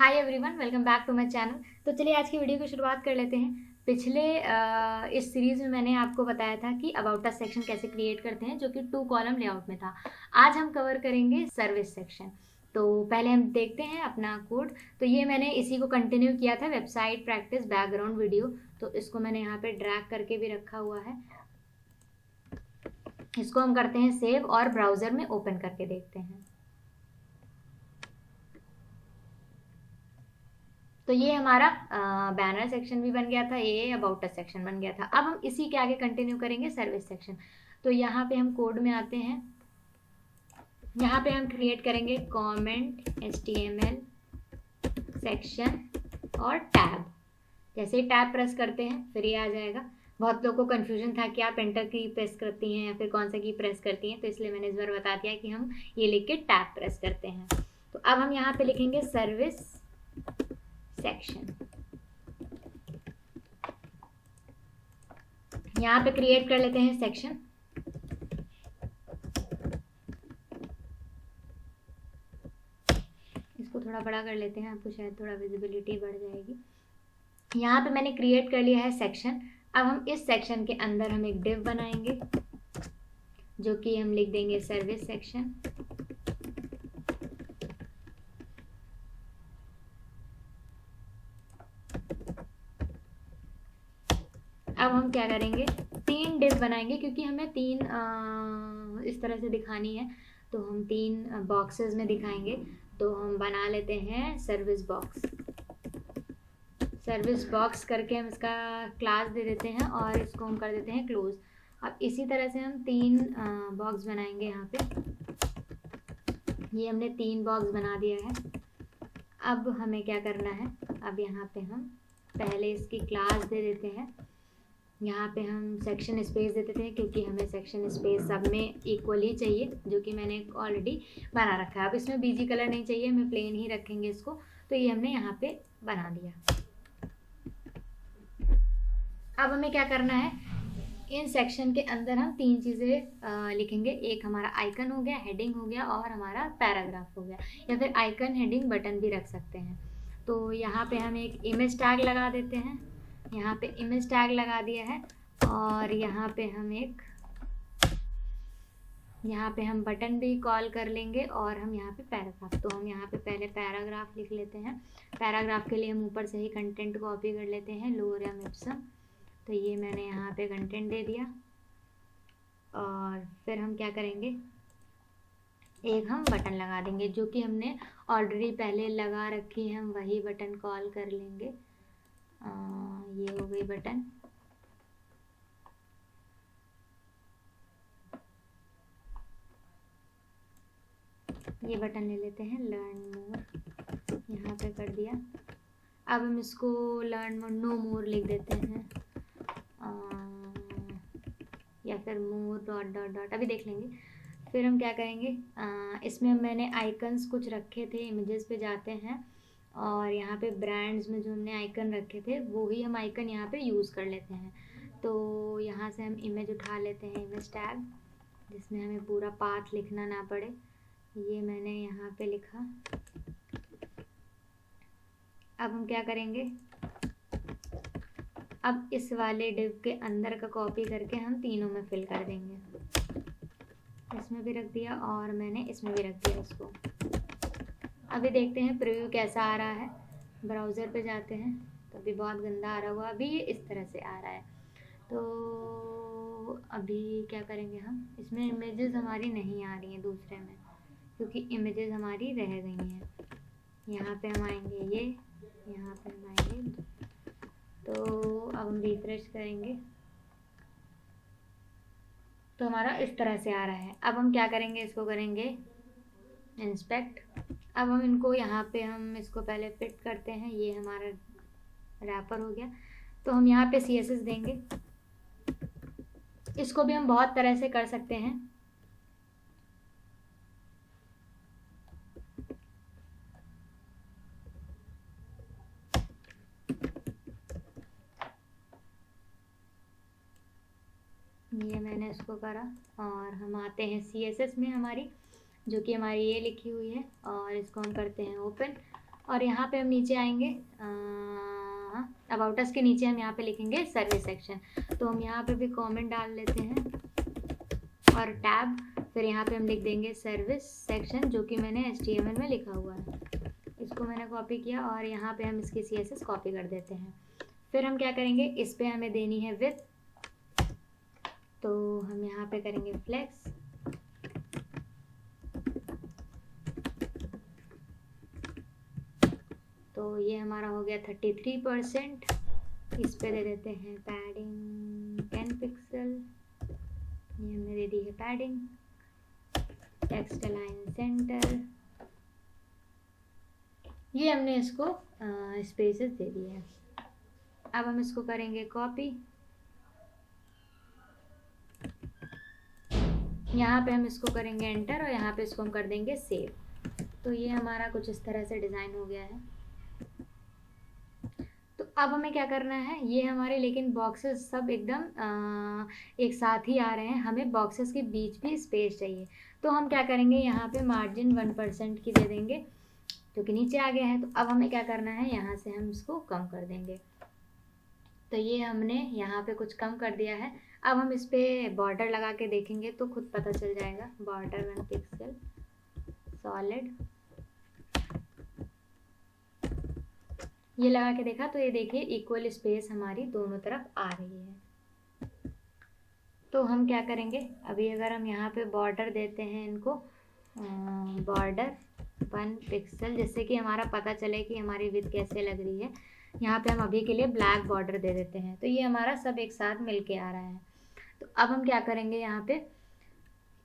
Hi everyone, welcome back to my channel. तो चलिए आज की वीडियो की शुरुआत कर लेते हैं। पिछले इस सीरीज़ में मैंने आपको बताया था कि अबाउट अस सेक्शन कैसे क्रिएट करते हैं, जो कि 2 कॉलम लेआउट में था। आज हम कवर करेंगे सर्विस सेक्शन। तो पहले हम देखते हैं अपना कोड। तो ये मैंने इसी को कंटिन्यू किया था, वेबसाइट प्रैक्टिस बैकग्राउंड वीडियो। तो इसको मैंने यहाँ पे ड्रैग करके भी रखा हुआ है। इसको हम करते हैं सेव और ब्राउज़र में ओपन करके देखते हैं। तो ये हमारा बैनर सेक्शन भी बन गया था, ये अबाउट अस सेक्शन बन गया था। अब हम इसी के आगे कंटिन्यू करेंगे सर्विस सेक्शन। तो यहाँ पे हम कोड में आते हैं। यहाँ पे हम क्रिएट करेंगे कमेंट HTML सेक्शन और टैब। जैसे ही टैब प्रेस करते हैं फिर ये आ जाएगा। बहुत लोगों को कन्फ्यूजन था कि आप एंटर की प्रेस करती हैं या फिर कौन सा की प्रेस करती हैं, तो इसलिए मैंने इस बार बता दिया कि हम ये लिख के टैब प्रेस करते हैं। तो अब हम यहाँ पे लिखेंगे सर्विस सेक्शन। यहाँ पे क्रिएट कर लेते हैं सेक्शन। इसको थोड़ा बड़ा कर लेते हैं, आपको शायद थोड़ा विजिबिलिटी बढ़ जाएगी। यहाँ पे मैंने क्रिएट कर लिया है सेक्शन। अब हम इस सेक्शन के अंदर हम एक डिव बनाएंगे, जो कि हम लिख देंगे सर्विस सेक्शन। अब हम क्या करेंगे, 3 डिव बनाएंगे, क्योंकि हमें 3 इस तरह से दिखानी है। तो हम 3 बॉक्सेस में दिखाएंगे। तो हम बना लेते हैं सर्विस बॉक्स। सर्विस बॉक्स करके हम इसका क्लास दे देते हैं और इसको हम कर देते हैं क्लोज। अब इसी तरह से हम 3 बॉक्स बनाएंगे यहाँ पे। ये हमने 3 बॉक्स बना दिया है। अब हमें क्या करना है, अब यहाँ पे हम पहले इसकी क्लास दे देते हैं। यहाँ पे हम सेक्शन स्पेस दे देते हैं, क्योंकि हमें सेक्शन स्पेस सब में इक्वल ही चाहिए, जो कि मैंने ऑलरेडी बना रखा है। अब इसमें बीजी कलर नहीं चाहिए, हमें प्लेन ही रखेंगे इसको। तो ये हमने यहाँ पे बना दिया। अब हमें क्या करना है, इन सेक्शन के अंदर हम 3 चीज़ें लिखेंगे। एक हमारा आइकन हो गया, हेडिंग हो गया और हमारा पैराग्राफ हो गया, या फिर आइकन हेडिंग बटन भी रख सकते हैं। तो यहाँ पे हम एक इमेज टैग लगा देते हैं। यहाँ पे इमेज टैग लगा दिया है। और यहाँ पे हम बटन भी कॉल कर लेंगे और हम यहाँ पे पैराग्राफ। तो हम यहाँ पे पहले पैराग्राफ लिख लेते हैं। पैराग्राफ के लिए हम ऊपर से ही कंटेंट कॉपी कर लेते हैं, लोरेम इप्सम। तो ये मैंने यहाँ पे कंटेंट दे दिया। और फिर हम क्या करेंगे, एक हम बटन लगा देंगे, जो कि हमने ऑलरेडी पहले लगा रखी है। हम वही बटन कॉल कर लेंगे। ये हो गई बटन। ये बटन ले लेते हैं, लर्न मोर, यहाँ पे कर दिया। अब हम इसको लर्न मोर नो मोर लिख देते हैं, या फिर मोर डॉट डॉट डॉट, अभी देख लेंगे। फिर हम क्या करेंगे, इसमें मैंने आइकन्स कुछ रखे थे, इमेजेस पे जाते हैं और यहाँ पे ब्रांड्स में जो हमने आइकन रखे थे वो ही हम आइकन यहाँ पे यूज़ कर लेते हैं। तो यहाँ से हम इमेज उठा लेते हैं, इमेज टैग, जिसमें हमें पूरा पाथ लिखना ना पड़े। ये मैंने यहाँ पे लिखा। अब हम क्या करेंगे, अब इस वाले डिव के अंदर का कॉपी करके हम तीनों में फिल कर देंगे। इसमें भी रख दिया और मैंने इसमें भी रख दिया इसको। अभी देखते हैं प्रीव्यू कैसा आ रहा है। ब्राउज़र पे जाते हैं, तो अभी बहुत गंदा आ रहा होगा। अभी ये इस तरह से आ रहा है। तो अभी क्या करेंगे, हम इसमें इमेजेस हमारी नहीं आ रही हैं दूसरे में, क्योंकि इमेजेस हमारी रह गई हैं। यहाँ पे हम आएंगे, ये यहाँ पे हम आएंगे। तो अब हम रिफ्रेश करेंगे, तो हमारा इस तरह से आ रहा है। अब हम क्या करेंगे, इसको करेंगे इंस्पेक्ट। अब हम इनको यहाँ पे हम इसको पहले फिट करते हैं। ये हमारा रैपर हो गया। तो हम यहाँ पे CSS देंगे। इसको भी हम बहुत तरह से कर सकते हैं। ये मैंने इसको करा और हम आते हैं CSS में हमारी, जो कि हमारी ये लिखी हुई है, और इसको हम करते हैं ओपन। और यहाँ पे हम नीचे आएंगे, अबाउट अस के नीचे हम यहाँ पे लिखेंगे सर्विस सेक्शन। तो हम यहाँ पे भी कमेंट डाल लेते हैं और टैब, फिर यहाँ पे हम लिख देंगे सर्विस सेक्शन, जो कि मैंने HTML में लिखा हुआ है। इसको मैंने कॉपी किया और यहाँ पे हम इसकी CSS कॉपी कर देते हैं। फिर हम क्या करेंगे, इस पे हमें देनी है विड्थ, तो हम यहाँ पे करेंगे फ्लेक्स, तो ये हमारा हो गया 33%। इस पे दे देते हैं पैडिंग 10 पिक्सल, ये हमने दे दी है पैडिंग। टेक्स्ट अलाइन सेंटर, ये हमने इसको स्पेसेस दे दिए हैं। अब हम इसको करेंगे कॉपी, यहाँ पे हम इसको करेंगे एंटर और यहाँ पे इसको हम कर देंगे सेव। तो ये हमारा कुछ इस तरह से डिज़ाइन हो गया है। तो अब हमें क्या करना है, ये हमारे लेकिन बॉक्सेस सब एकदम एक साथ ही आ रहे हैं, हमें बॉक्सेस के बीच भी स्पेस चाहिए। तो हम क्या करेंगे, यहाँ पे मार्जिन 1% की दे देंगे, क्योंकि नीचे आ गया है। तो अब हमें क्या करना है, यहाँ से हम इसको कम कर देंगे। तो ये हमने यहाँ पे कुछ कम कर दिया है। अब हम इस पे बॉर्डर लगा के देखेंगे तो खुद पता चल जाएगा। बॉर्डर 1 पिक्सल सॉलिड, ये लगा के देखा तो ये देखिए इक्वल स्पेस हमारी दोनों तरफ आ रही है। तो हम क्या करेंगे, अभी अगर हम यहाँ पे बॉर्डर देते हैं इनको, बॉर्डर 1 पिक्सल, जिससे कि हमारा पता चले कि हमारी विड्थ कैसे लग रही है। यहाँ पे हम अभी के लिए ब्लैक बॉर्डर दे देते हैं, तो ये हमारा सब एक साथ मिल के आ रहा है। तो अब हम क्या करेंगे, यहाँ पे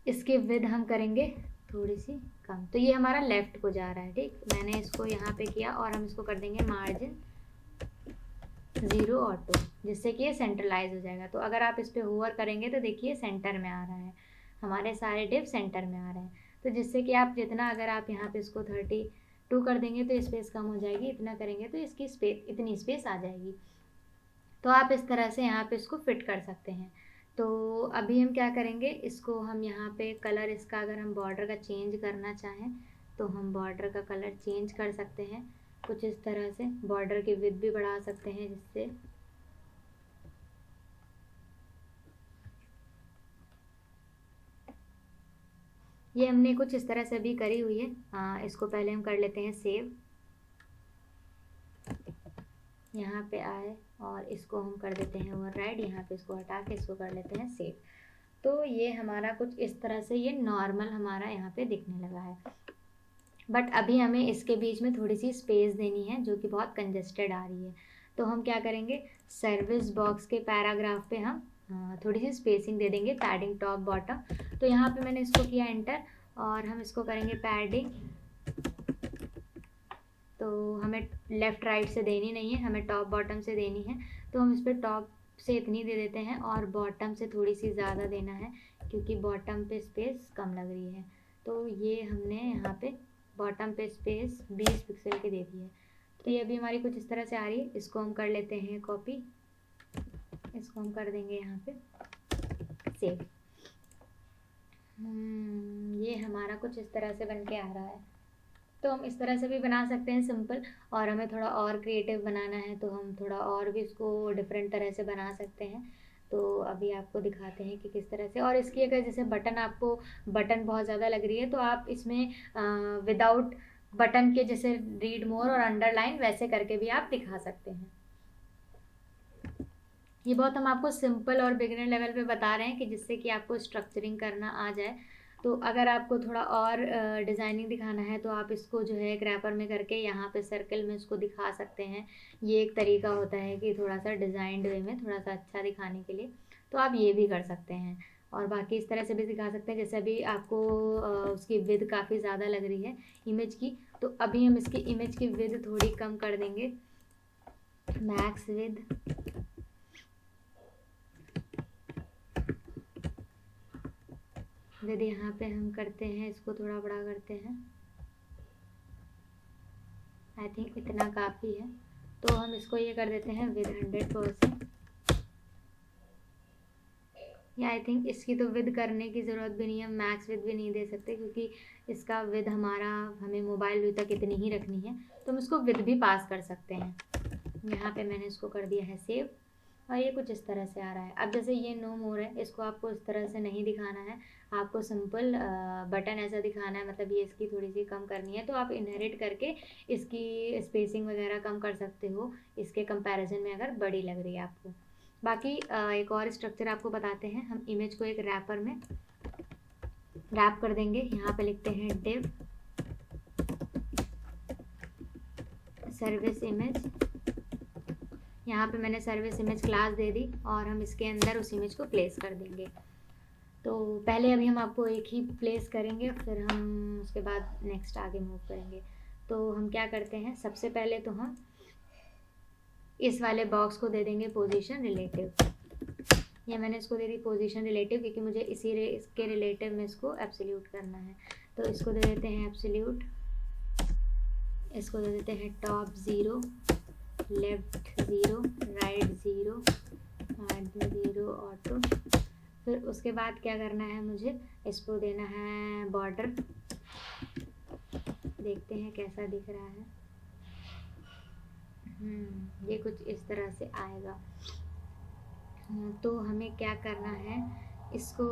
इसकी विड्थ हम करेंगे थोड़ी सी कम, तो ये हमारा लेफ्ट को जा रहा है। ठीक, मैंने इसको यहाँ पे किया और हम इसको कर देंगे मार्जिन 0 ऑटो, जिससे कि ये सेंट्रलाइज हो जाएगा। तो अगर आप इस पर होवर करेंगे तो देखिए सेंटर में आ रहा है, हमारे सारे डिव सेंटर में आ रहे हैं। तो जिससे कि आप जितना, अगर आप यहाँ पे इसको 32 कर देंगे तो स्पेस कम हो जाएगी, इतना करेंगे तो इसकी स्पेस, इतनी स्पेस आ जाएगी। तो आप इस तरह से यहाँ पे इसको फिट कर सकते हैं। तो अभी हम क्या करेंगे, इसको हम यहाँ पे कलर इसका, अगर हम बॉर्डर का चेंज करना चाहें तो हम बॉर्डर का कलर चेंज कर सकते हैं कुछ इस तरह से। बॉर्डर की विड्थ भी बढ़ा सकते हैं, जिससे ये हमने कुछ इस तरह से भी करी हुई है। इसको पहले हम कर लेते हैं सेव, यहाँ पे आए और इसको हम कर देते हैं ओवरराइड, यहाँ पे इसको हटा के इसको कर लेते हैं सेव। तो ये हमारा कुछ इस तरह से ये नॉर्मल हमारा यहाँ पे दिखने लगा है। बट अभी हमें इसके बीच में थोड़ी सी स्पेस देनी है, जो कि बहुत कंजेस्टेड आ रही है। तो हम क्या करेंगे, सर्विस बॉक्स के पैराग्राफ पे हम थोड़ी सी स्पेसिंग दे देंगे, पैडिंग टॉप बॉटम। तो यहाँ पे मैंने इसको किया एंटर और हम इसको करेंगे पैडिंग। तो हमें लेफ़्ट राइट से देनी नहीं है, हमें टॉप बॉटम से देनी है। तो हम इस पर टॉप से इतनी दे देते हैं और बॉटम से थोड़ी सी ज़्यादा देना है, क्योंकि बॉटम पे स्पेस कम लग रही है। तो ये हमने यहाँ पे बॉटम पे स्पेस 20 पिक्सल की दे दी है। तो ये अभी हमारी कुछ इस तरह से आ रही है। इसको हम कर लेते हैं कॉपी, इसको हम कर देंगे यहाँ पे सेव। ये हमारा कुछ इस तरह से बन के आ रहा है। तो हम इस तरह से भी बना सकते हैं सिंपल, और हमें थोड़ा और क्रिएटिव बनाना है तो हम थोड़ा और भी इसको डिफरेंट तरह से बना सकते हैं। तो अभी आपको दिखाते हैं कि किस तरह से। और इसकी अगर जैसे बटन, आपको बटन बहुत ज़्यादा लग रही है तो आप इसमें विदाउट बटन के जैसे रीड मोर और अंडरलाइन वैसे करके भी आप दिखा सकते हैं। ये बहुत हम आपको सिंपल और बिगिनर लेवल पे बता रहे हैं कि जिससे कि आपको स्ट्रक्चरिंग करना आ जाए। तो अगर आपको थोड़ा और डिज़ाइनिंग दिखाना है तो आप इसको जो है रैपर में करके यहाँ पे सर्कल में इसको दिखा सकते हैं। ये एक तरीका होता है कि थोड़ा सा डिज़ाइंड वे में थोड़ा सा अच्छा दिखाने के लिए, तो आप ये भी कर सकते हैं। और बाकी इस तरह से भी दिखा सकते हैं, जैसे अभी आपको उसकी विड्थ काफ़ी ज़्यादा लग रही है इमेज की, तो अभी हम इसकी इमेज की विड्थ थोड़ी कम कर देंगे, मैक्स विड्थ। यदि यहाँ पे हम करते हैं, इसको थोड़ा बड़ा करते हैं, आई थिंक इतना काफ़ी है। तो हम इसको ये कर देते हैं विद 100%। या आई थिंक इसकी तो विद करने की ज़रूरत भी नहीं है, मैक्स विद भी नहीं दे सकते क्योंकि इसका विद हमारा हमें मोबाइल व्यू तक इतनी ही रखनी है, तो हम इसको विद भी पास कर सकते हैं। यहाँ पे मैंने इसको कर दिया है सेव और ये कुछ इस तरह से आ रहा है। अब जैसे ये नो मोर है, इसको आपको इस तरह से नहीं दिखाना है, आपको सिंपल बटन ऐसा दिखाना है, मतलब ये इसकी थोड़ी सी कम करनी है, तो आप इनहेरिट करके इसकी स्पेसिंग वगैरह कम कर सकते हो इसके कंपैरिजन में अगर बड़ी लग रही है आपको। बाकी एक और स्ट्रक्चर आपको बताते हैं, हम इमेज को एक रैपर में रैप कर देंगे। यहाँ पे लिखते हैं डिव सर्विस इमेज, यहाँ पे मैंने सर्विस इमेज क्लास दे दी और हम इसके अंदर उस इमेज को प्लेस कर देंगे। तो पहले अभी हम आपको एक ही प्लेस करेंगे, फिर हम उसके बाद नेक्स्ट आगे मूव करेंगे। तो हम क्या करते हैं, सबसे पहले तो हम इस वाले बॉक्स को दे देंगे पोजीशन रिलेटिव। ये मैंने इसको दे दी पोजीशन रिलेटिव क्योंकि मुझे इसके रिलेटिव में इसको एब्सोल्यूट करना है। तो इसको दे देते हैं एब्सोल्यूट, इसको दे देते हैं top 0, left 0, right 0, margin 0 auto. फिर उसके बाद क्या करना है, मुझे इसको देना है बॉर्डर, देखते हैं कैसा दिख रहा है। ये कुछ इस तरह से आएगा। तो हमें क्या करना है, इसको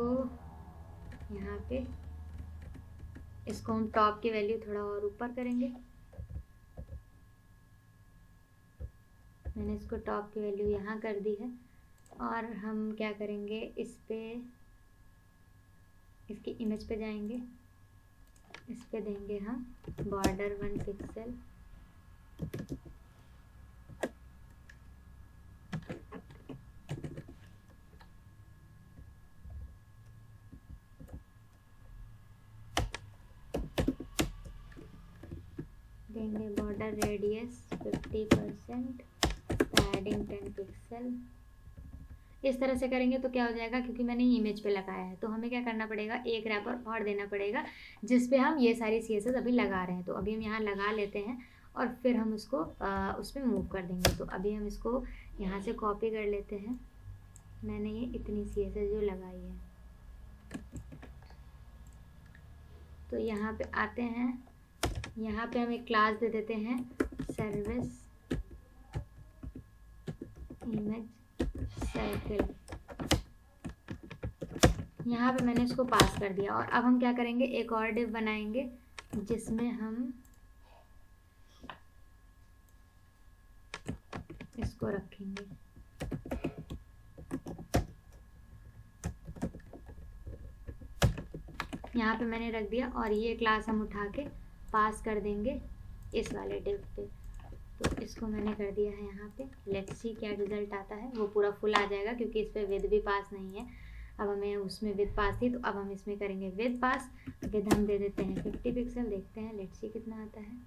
यहाँ पे इसको हम टॉप की वैल्यू थोड़ा और ऊपर करेंगे। मैंने इसको टॉप की वैल्यू यहाँ कर दी है और हम क्या करेंगे, इस पे इसकी इमेज पे जाएंगे, इस पे देंगे हम बॉर्डर 1 पिक्सल, देंगे बॉर्डर रेडियस 50%, पैडिंग 10 पिक्सल। इस तरह से करेंगे तो क्या हो जाएगा, क्योंकि मैंने इमेज पे लगाया है तो हमें क्या करना पड़ेगा, एक रैपर और देना पड़ेगा जिस पे हम ये सारी CSS अभी लगा रहे हैं। तो अभी हम यहाँ लगा लेते हैं और फिर हम उसको उसमें मूव कर देंगे। तो अभी हम इसको यहाँ से कॉपी कर लेते हैं, मैंने ये इतनी CSS जो लगाई है। तो यहाँ पे आते हैं, यहाँ पे हम एक क्लास दे देते हैं सर्विस इमेज सर्किल, यहाँ पे मैंने इसको पास कर दिया। और अब हम क्या करेंगे, एक और डिव बनाएंगे जिसमें हम इसको रखेंगे। यहाँ पे मैंने रख दिया और ये क्लास हम उठा के पास कर देंगे इस वाले डिव पे। तो इसको मैंने कर दिया है यहाँ पे, लेट्स सी क्या रिजल्ट आता है। वो पूरा फुल आ जाएगा क्योंकि इस पर विद भी पास नहीं है। अब हमें उसमें विद पास थी तो अब हम इसमें करेंगे विद पास। विद हम दे देते हैं 50 पिक्सल, देखते हैं लेट्स सी कितना आता है।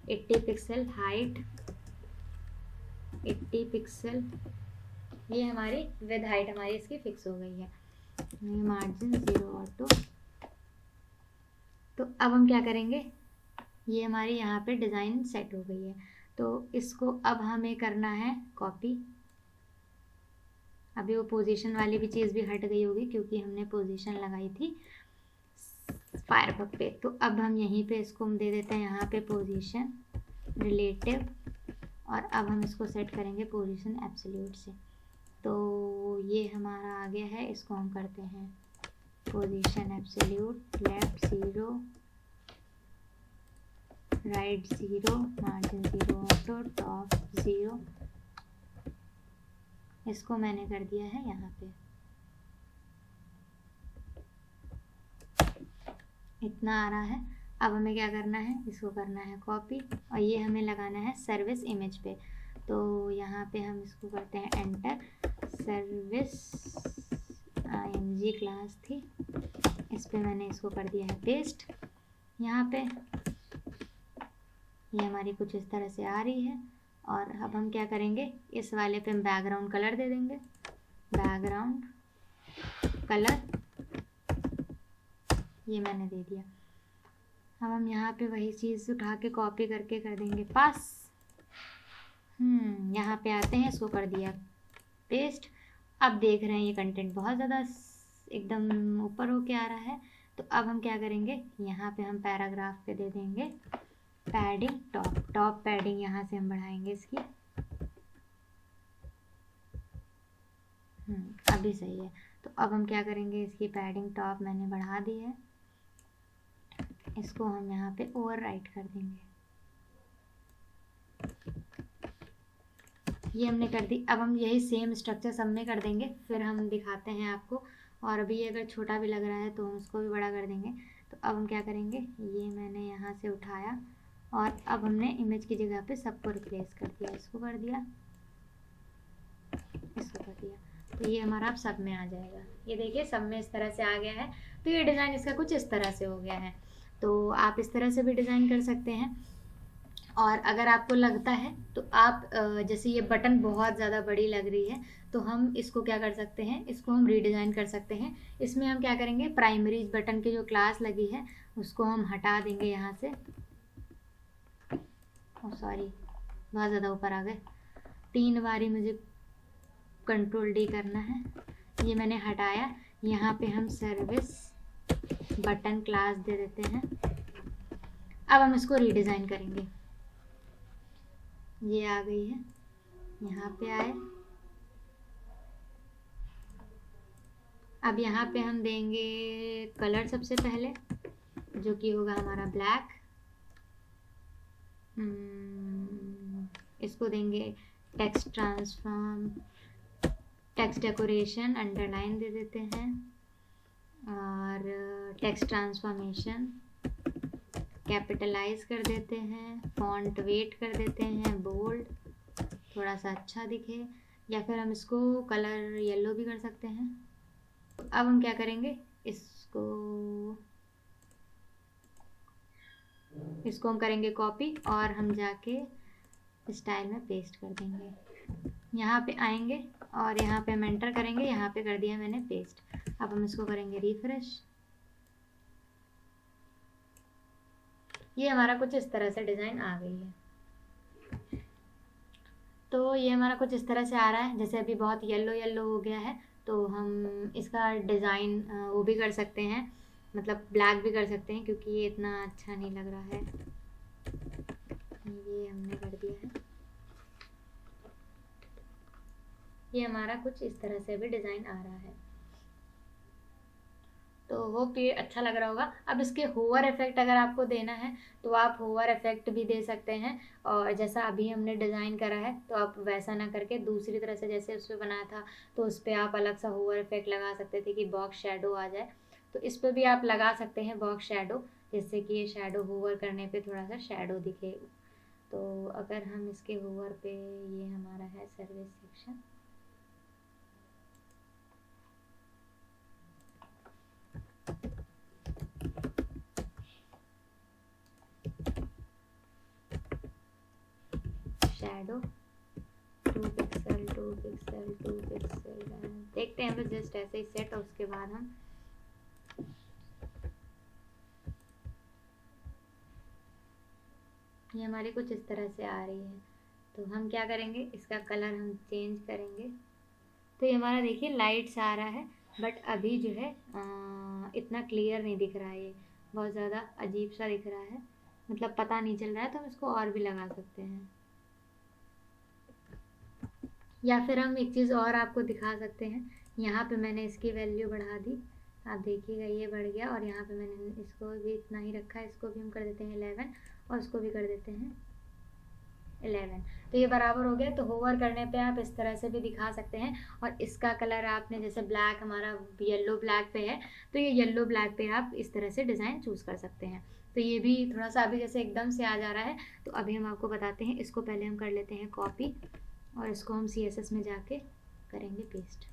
80 पिक्सल, हाइट 80 पिक्सल, ये हमारी विद हाइट हमारी इसकी फिक्स हो गई है। Margin 0 auto. तो अब हम क्या करेंगे, ये हमारी यहाँ पे डिज़ाइन सेट हो गई है। तो इसको अब हमें करना है कॉपी। अभी वो पोजीशन वाली भी चीज़ भी हट गई होगी क्योंकि हमने पोजीशन लगाई थी फायरफॉक्स पे। तो अब हम यहीं पे इसको हम दे देते हैं यहाँ पे पोजीशन रिलेटिव और अब हम इसको सेट करेंगे पोजीशन एब्सोल्यूट से। तो ये हमारा आ गया है, इसको हम करते हैं position absolute, left 0, right 0, margin 0 auto, top 0। इसको मैंने कर दिया है यहाँ पे, इतना आ रहा है। अब हमें क्या करना है, इसको करना है कॉपी और ये हमें लगाना है सर्विस इमेज पे। तो यहाँ पे हम इसको करते हैं एंटर, सर्विस IMG क्लास थी, इस पे मैंने इसको कर दिया है पेस्ट। यहाँ पे ये हमारी कुछ इस तरह से आ रही है। और अब हम क्या करेंगे, इस वाले पे हम बैकग्राउंड कलर दे देंगे, बैकग्राउंड कलर, ये मैंने दे दिया। अब हम यहाँ पे वही चीज़ उठा के कॉपी करके कर देंगे पास। यहाँ पे आते हैं, इसको कर दिया पेस्ट अब देख रहे हैं ये कंटेंट बहुत ज़्यादा एकदम ऊपर होके आ रहा है। तो अब हम क्या करेंगे, यहाँ पे हम पैराग्राफ पे दे देंगे पैडिंग टॉप पैडिंग यहाँ से हम बढ़ाएंगे इसकी। अभी सही है। तो अब हम क्या करेंगे, इसकी पैडिंग टॉप मैंने बढ़ा दी है, इसको हम यहाँ पे ओवर राइट कर देंगे। ये हमने कर दी। अब हम यही सेम स्ट्रक्चर सब में कर देंगे, फिर हम दिखाते हैं आपको। और अभी अगर छोटा भी लग रहा है तो हम उसको भी बड़ा कर देंगे। तो अब हम क्या करेंगे, ये मैंने यहाँ से उठाया और अब हमने इमेज की जगह पे सबको रिप्लेस कर दिया। इसको कर दिया, इसको कर दिया, तो ये हमारा अब सब में आ जाएगा। ये देखिए सब में इस तरह से आ गया है। तो ये डिज़ाइन इसका कुछ इस तरह से हो गया है। तो आप इस तरह से भी डिज़ाइन कर सकते हैं। और अगर आपको लगता है तो आप जैसे ये बटन बहुत ज़्यादा बड़ी लग रही है तो हम इसको क्या कर सकते हैं, इसको हम रीडिज़ाइन कर सकते हैं। इसमें हम क्या करेंगे, प्राइमरी बटन की जो क्लास लगी है उसको हम हटा देंगे यहाँ से। सॉरी, बहुत ज़्यादा ऊपर आ गए, 3 बारी मुझे कंट्रोल डी करना है। ये मैंने हटाया। यहाँ पे हम सर्विस बटन क्लास दे देते हैं। अब हम इसको रीडिज़ाइन करेंगे। ये आ गई है, यहाँ पे आए। अब यहाँ पे हम देंगे कलर सबसे पहले, जो कि होगा हमारा ब्लैक। इसको देंगे text transform, text decoration underline दे देते हैं, और टेक्स्ट ट्रांसफॉर्मेशन कैपिटलाइज कर देते हैं, फॉन्ट वेट कर देते हैं बोल्ड, थोड़ा सा अच्छा दिखे। या फिर हम इसको कलर येलो भी कर सकते हैं। अब हम क्या करेंगे, इसको हम करेंगे कॉपी और हम जाके स्टाइल में पेस्ट कर देंगे। यहाँ पे आएंगे और यहाँ पे हम एंटर करेंगे, यहाँ पे कर दिया मैंने पेस्ट। अब हम इसको करेंगे रिफ्रेश। ये हमारा कुछ इस तरह से डिज़ाइन आ गई है। तो ये हमारा कुछ इस तरह से आ रहा है। जैसे अभी बहुत येलो येलो हो गया है तो हम इसका डिज़ाइन वो भी कर सकते हैं, मतलब ब्लैक भी कर सकते हैं, क्योंकि ये इतना अच्छा नहीं लग रहा है। ये हमने कर दिया है। ये हमारा कुछ इस तरह से भी डिज़ाइन आ रहा है। तो होप ये अच्छा लग रहा होगा। अब इसके होवर इफेक्ट अगर आपको देना है तो आप होवर इफेक्ट भी दे सकते हैं। और जैसा अभी हमने डिज़ाइन करा है तो आप वैसा ना करके दूसरी तरह से जैसे उस पर बनाया था तो उस पर आप अलग सा होवर इफेक्ट लगा सकते थे कि बॉक्स शेडो आ जाए। तो इस पर भी आप लगा सकते हैं बॉक्स शेडो, जिससे कि ये शेडो होवर करने पे थोड़ा सा शेडो दिखे। तो अगर हम इसके होवर पे, ये हमारा है service section, shadow 2 pixel 2 pixel 2 pixel, देखते हैं बस जस्ट ऐसे ही सेट। और उसके बाद हम ये हमारी कुछ इस तरह से आ रही है। तो हम क्या करेंगे, इसका कलर हम चेंज करेंगे। तो ये हमारा देखिए लाइट्स आ रहा है, बट अभी जो है इतना क्लियर नहीं दिख रहा है, ये बहुत ज़्यादा अजीब सा दिख रहा है, मतलब पता नहीं चल रहा है। तो हम इसको और भी लगा सकते हैं, या फिर हम एक चीज़ और आपको दिखा सकते हैं। यहाँ पे मैंने इसकी वैल्यू बढ़ा दी, आप देखिएगा ये बढ़ गया। और यहाँ पे मैंने इसको भी इतना ही रखा है, इसको भी हम कर देते हैं 11 और इसको भी कर देते हैं 11। तो ये बराबर हो गया। तो होवर करने पे आप इस तरह से भी दिखा सकते हैं। और इसका कलर आपने जैसे ब्लैक हमारा येलो ब्लैक पे है तो ये येलो ब्लैक पे आप इस तरह से डिज़ाइन चूज़ कर सकते हैं। तो ये भी थोड़ा सा अभी जैसे एकदम से आ जा रहा है, तो अभी हम आपको बताते हैं। इसको पहले हम कर लेते हैं कॉपी और इसको हम CSS में जाके करेंगे पेस्ट।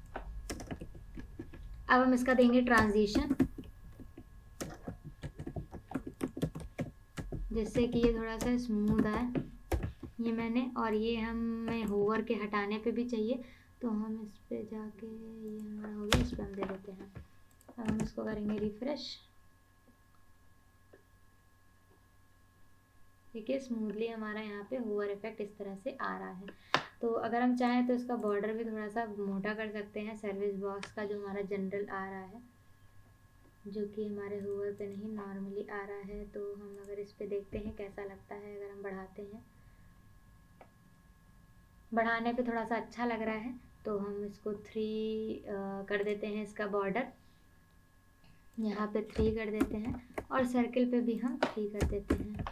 अब हम इसका देंगे ट्रांजिशन, जिससे कि ये थोड़ा सा स्मूथ आए। ये मैंने, और ये हमें होवर के हटाने पे भी चाहिए, तो हम इस पे जाके, ये हमारा हो गया, इस पर हम दे देते हैं। अब हम इसको करेंगे रिफ्रेश। देखिए स्मूथली हमारा यहाँ पे होवर इफेक्ट इस तरह से आ रहा है। तो अगर हम चाहें तो इसका बॉर्डर भी थोड़ा सा मोटा कर सकते हैं सर्विस बॉक्स का जो हमारा जनरल आ रहा है, जो कि हमारे हुए पे नहीं नॉर्मली आ रहा है। तो हम अगर इस पे देखते हैं कैसा लगता है, अगर हम बढ़ाते हैं, बढ़ाने पे थोड़ा सा अच्छा लग रहा है, तो हम इसको 3 कर देते हैं। इसका बॉर्डर यहाँ पे 3 कर देते हैं और सर्किल पे भी हम 3 कर देते हैं।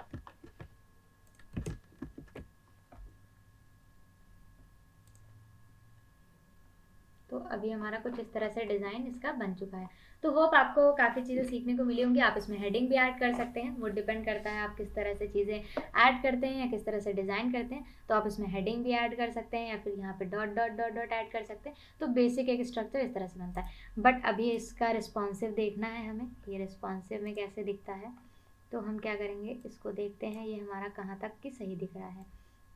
तो अभी हमारा कुछ इस तरह से डिज़ाइन इसका बन चुका है। तो होप आपको काफ़ी चीज़ें सीखने को मिली होंगी। आप इसमें हेडिंग भी ऐड कर सकते हैं, वो डिपेंड करता है आप किस तरह से चीज़ें ऐड करते हैं या किस तरह से डिज़ाइन करते हैं। तो आप इसमें हेडिंग भी ऐड कर सकते हैं या फिर यहाँ पे dot dot dot dot add कर सकते हैं। तो बेसिक एक स्ट्रक्चर इस तरह से बनता है। बट अभी इसका रिस्पॉन्सिव देखना है हमें, ये रिस्पॉन्सिव में कैसे दिखता है। तो हम क्या करेंगे, इसको देखते हैं ये हमारा कहाँ तक कि सही दिख रहा है।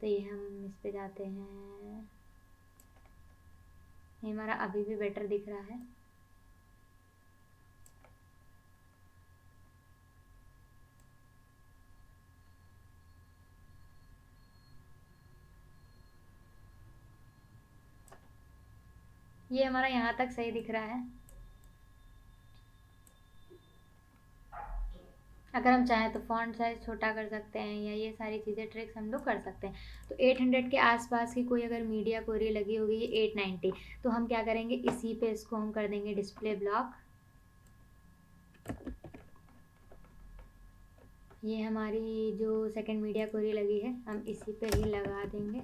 तो ये हम इस पर जाते हैं, ये हमारा अभी भी बेटर दिख रहा है। ये हमारा यहाँ तक सही दिख रहा है। अगर हम चाहें तो फॉन्ट साइज छोटा कर सकते हैं या ये सारी चीज़ें ट्रिक्स हम लोग कर सकते हैं। तो 800 के आसपास की कोई अगर मीडिया क्वेरी लगी होगी, ये 890, तो हम क्या करेंगे, इसी पे इसको हम कर देंगे डिस्प्ले ब्लॉक। ये हमारी जो सेकंड मीडिया क्वेरी लगी है हम इसी पे ही लगा देंगे।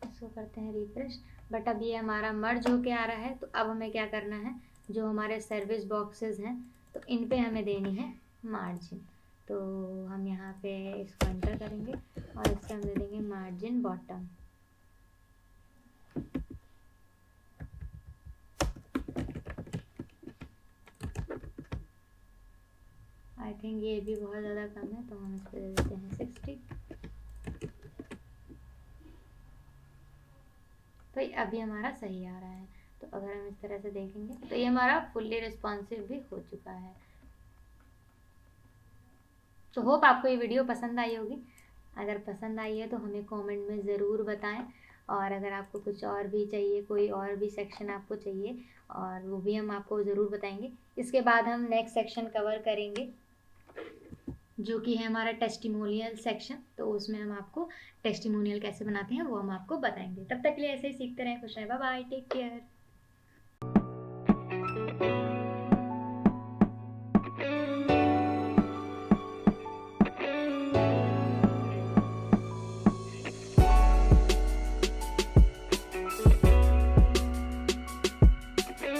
इसको करते हैं रिफ्रेश। बट अब ये हमारा मर्ज होके आ रहा है। तो अब हमें क्या करना है, जो हमारे सर्विस बॉक्सेस हैं तो इन पे हमें देनी है मार्जिन। तो हम यहाँ पे इसको एंटर करेंगे और इससे हम दे देंगे मार्जिन बॉटम। आई थिंक ये भी बहुत ज़्यादा कम है, तो हम इस पर दे देते हैं 60। तो ये अभी हमारा सही आ रहा है। तो अगर हम इस तरह से देखेंगे तो ये हमारा फुल्ली रिस्पॉन्सिव भी हो चुका है। तो होप आपको ये वीडियो पसंद आई होगी। अगर पसंद आई है तो हमें कमेंट में ज़रूर बताएं। और अगर आपको कुछ और भी चाहिए, कोई और भी सेक्शन आपको चाहिए, और वो भी हम आपको ज़रूर बताएंगे। इसके बाद हम नेक्स्ट सेक्शन कवर करेंगे जो कि है हमारा टेस्टिमोनियल सेक्शन। तो उसमें हम आपको टेस्टिमोनियल कैसे बनाते हैं वो हम आपको बताएंगे। तब तक के लिए ऐसे ही सीखते रहें। खुश रहें। Bye bye, take care.